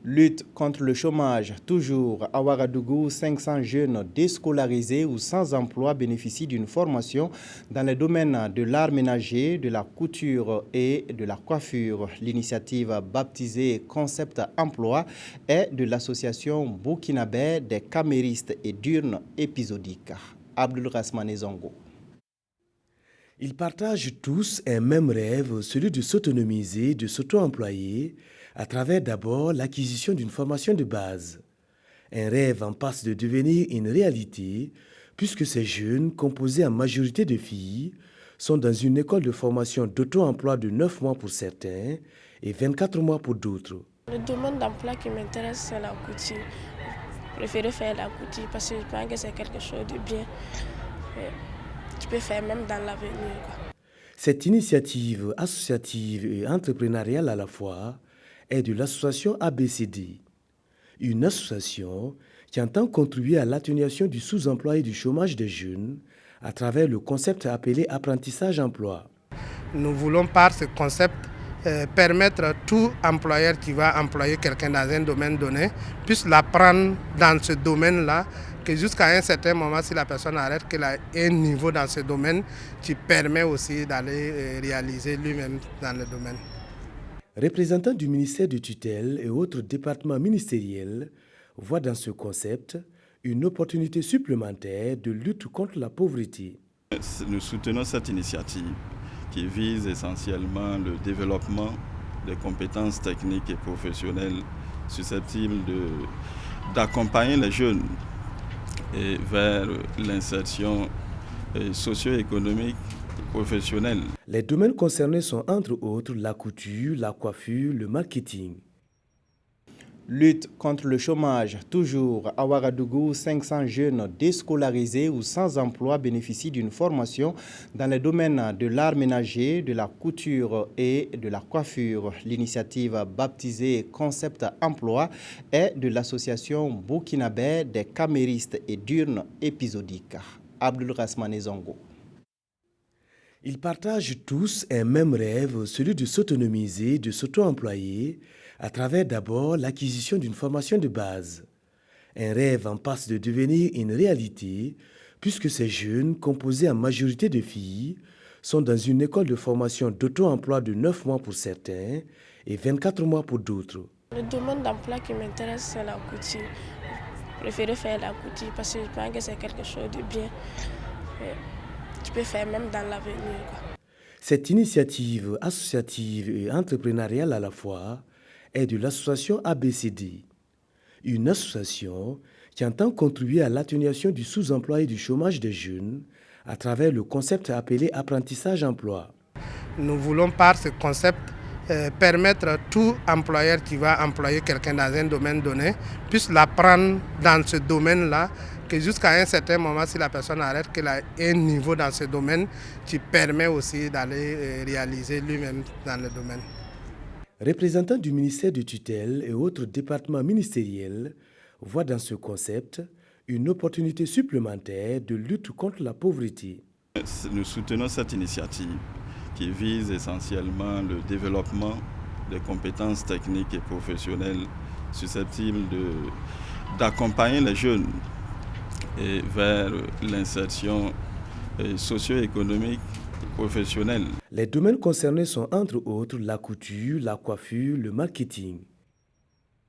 Lutte contre le chômage, toujours à Ouagadougou, 500 jeunes déscolarisés ou sans emploi bénéficient d'une formation dans les domaines de l'art ménager, de la couture et de la coiffure. L'initiative baptisée Concept Emploi est de l'association burkinabé des caméristes et d'urnes épisodiques. Abdul Rasmane Zongo. Ils partagent tous un même rêve, celui de s'autonomiser, de s'auto-employer, à travers d'abord l'acquisition d'une formation de base. Un rêve en passe de devenir une réalité, puisque ces jeunes, composés en majorité de filles, sont dans une école de formation d'auto-emploi de 9 mois pour certains et 24 mois pour d'autres. Le domaine d'emploi qui m'intéresse, c'est la couture. Je préfère faire la couture parce que je pense que c'est quelque chose de bien. Tu peux faire même dans l'avenir. Cette initiative associative et entrepreneuriale à la fois est de l'association ABCD, une association qui entend contribuer à l'atténuation du sous-emploi et du chômage des jeunes à travers le concept appelé apprentissage-emploi. Nous voulons par ce concept permettre à tout employeur qui va employer quelqu'un dans un domaine donné puisse l'apprendre dans ce domaine-là, que jusqu'à un certain moment, si la personne arrête qu'elle a un niveau dans ce domaine, qui permet aussi d'aller réaliser lui-même dans le domaine. Représentants du ministère de tutelle et autres départements ministériels voient dans ce concept une opportunité supplémentaire de lutte contre la pauvreté. Nous soutenons cette initiative qui vise essentiellement le développement des compétences techniques et professionnelles susceptibles d'accompagner les jeunes et vers l'insertion socio-économique professionnelle. Les domaines concernés sont entre autres la couture, la coiffure, le marketing. Lutte contre le chômage, toujours à Ouagadougou, 500 jeunes déscolarisés ou sans emploi bénéficient d'une formation dans les domaines de l'art ménager, de la couture et de la coiffure. L'initiative baptisée Concept Emploi est de l'association burkinabé des caméristes et d'urnes épisodiques. Abdul Rasmane Zongo. Ils partagent tous un même rêve, celui de s'autonomiser, de s'auto-employer, à travers d'abord l'acquisition d'une formation de base. Un rêve en passe de devenir une réalité, puisque ces jeunes, composés en majorité de filles, sont dans une école de formation d'auto-emploi de 9 mois pour certains et 24 mois pour d'autres. Le domaine d'emploi qui m'intéresse, c'est la couture. Je préfère faire la couture parce que je pense que c'est quelque chose de bien. Tu peux faire même dans l'avenir. Cette initiative associative et entrepreneuriale à la fois est de l'association ABCD, une association qui entend contribuer à l'atténuation du sous-emploi et du chômage des jeunes à travers le concept appelé apprentissage-emploi. Nous voulons par ce concept permettre à tout employeur qui va employer quelqu'un dans un domaine donné puisse l'apprendre dans ce domaine-là, que jusqu'à un certain moment, si la personne arrête qu'elle a un niveau dans ce domaine, qui permet aussi d'aller réaliser lui-même dans le domaine. Représentants du ministère de tutelle et autres départements ministériels voient dans ce concept une opportunité supplémentaire de lutte contre la pauvreté. Nous soutenons cette initiative qui vise essentiellement le développement des compétences techniques et professionnelles susceptibles d'accompagner les jeunes et vers l'insertion socio-économique professionnelle. Les domaines concernés sont entre autres la couture, la coiffure, le marketing.